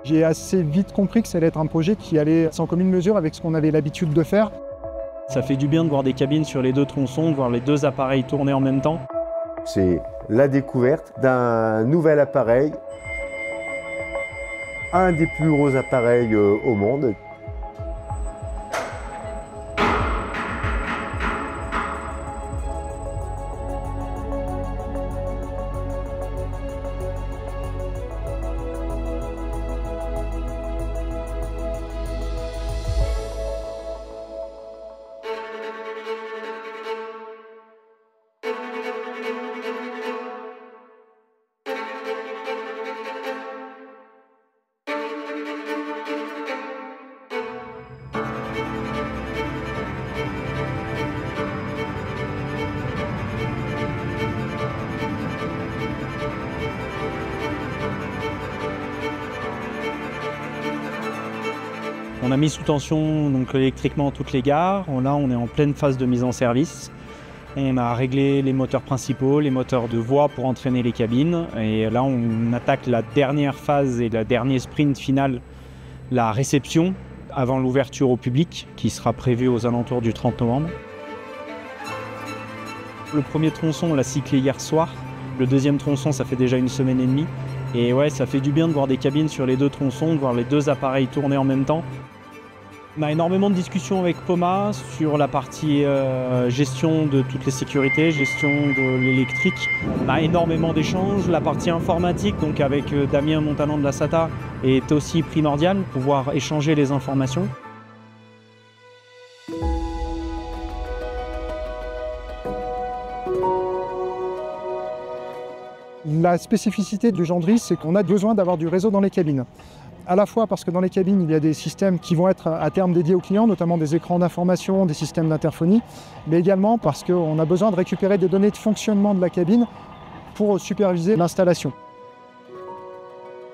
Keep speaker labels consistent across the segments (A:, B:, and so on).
A: J'ai assez vite compris que ça allait être un projet qui allait sans commune mesure avec ce qu'on avait l'habitude de faire.
B: Ça fait du bien de voir des cabines sur les deux tronçons, de voir les deux appareils tourner en même temps.
C: C'est la découverte d'un nouvel appareil, un des plus gros appareils au monde.
B: On a mis sous tension donc, électriquement toutes les gares. Là, on est en pleine phase de mise en service. On a réglé les moteurs principaux, les moteurs de voie pour entraîner les cabines. Et là, on attaque la dernière phase et le dernier sprint final, la réception, avant l'ouverture au public, qui sera prévue aux alentours du 30 novembre. Le premier tronçon, on l'a cyclé hier soir. Le deuxième tronçon, ça fait déjà une semaine et demie. Et ouais, ça fait du bien de voir des cabines sur les deux tronçons, de voir les deux appareils tourner en même temps. On a énormément de discussions avec Poma sur la partie gestion de toutes les sécurités, gestion de l'électrique. On a énormément d'échanges. La partie informatique, donc avec Damien Montanan de la SATA, est aussi primordiale pour pouvoir échanger les informations.
A: La spécificité du Gendry, c'est qu'on a besoin d'avoir du réseau dans les cabines. À la fois parce que dans les cabines, il y a des systèmes qui vont être à terme dédiés aux clients, notamment des écrans d'information, des systèmes d'interphonie, mais également parce qu'on a besoin de récupérer des données de fonctionnement de la cabine pour superviser l'installation.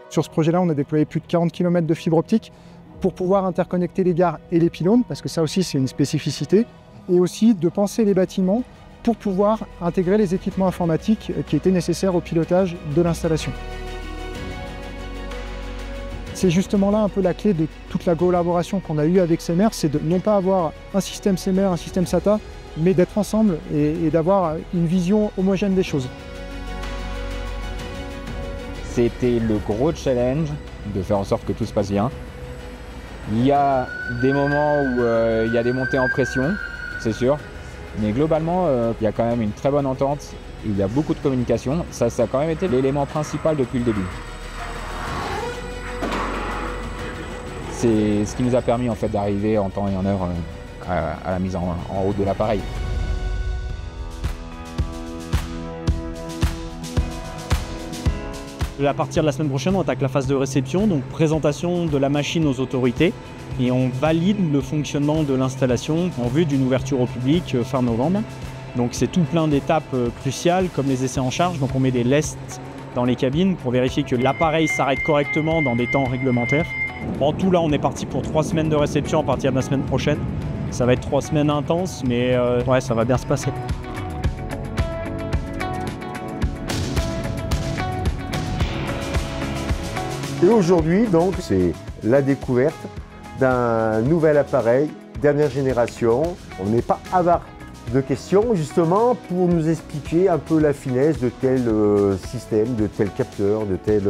A: Sur ce projet-là, on a déployé plus de 40 km de fibre optique pour pouvoir interconnecter les gares et les pylônes, parce que ça aussi c'est une spécificité, et aussi de penser les bâtiments pour pouvoir intégrer les équipements informatiques qui étaient nécessaires au pilotage de l'installation. C'est justement là un peu la clé de toute la collaboration qu'on a eue avec CEMER, c'est de non pas avoir un système CEMER, un système SATA, mais d'être ensemble et d'avoir une vision homogène des choses.
D: C'était le gros challenge de faire en sorte que tout se passe bien. Il y a des moments où il y a des montées en pression, c'est sûr, mais globalement, il y a quand même une très bonne entente, il y a beaucoup de communication. Ça a quand même été l'élément principal depuis le début. C'est ce qui nous a permis en fait d'arriver en temps et en heure à la mise en route de l'appareil.
B: À partir de la semaine prochaine, on attaque la phase de réception, donc présentation de la machine aux autorités, et on valide le fonctionnement de l'installation en vue d'une ouverture au public fin novembre. Donc c'est tout plein d'étapes cruciales comme les essais en charge, donc on met des lestes dans les cabines pour vérifier que l'appareil s'arrête correctement dans des temps réglementaires. En tout, là, on est parti pour 3 semaines de réception à partir de la semaine prochaine. Ça va être 3 semaines intenses, mais ouais, ça va bien se passer.
C: Et aujourd'hui, donc, c'est la découverte d'un nouvel appareil, dernière génération. On n'est pas avare de questions, justement, pour nous expliquer un peu la finesse de tel système, de tel capteur, de telle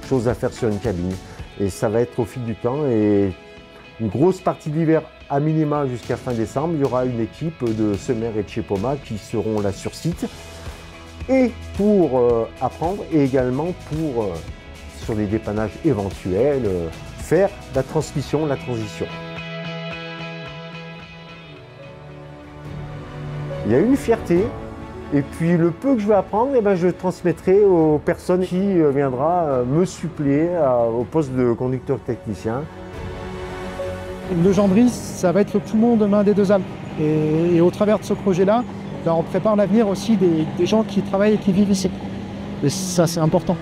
C: chose à faire sur une cabine. Et ça va être au fil du temps et une grosse partie de l'hiver à minima jusqu'à fin décembre, il y aura une équipe de CEMER et de chez Poma qui seront là sur site et pour apprendre et également pour, sur des dépannages éventuels, faire la transmission, la transition. Il y a une fierté. Et puis le peu que je vais apprendre, je le transmettrai aux personnes qui viendront me suppléer au poste de conducteur technicien.
A: Le Gendry, ça va être le poumon demain des Deux Alpes. Et au travers de ce projet-là, on prépare l'avenir aussi des gens qui travaillent et qui vivent ici. Et ça, c'est important.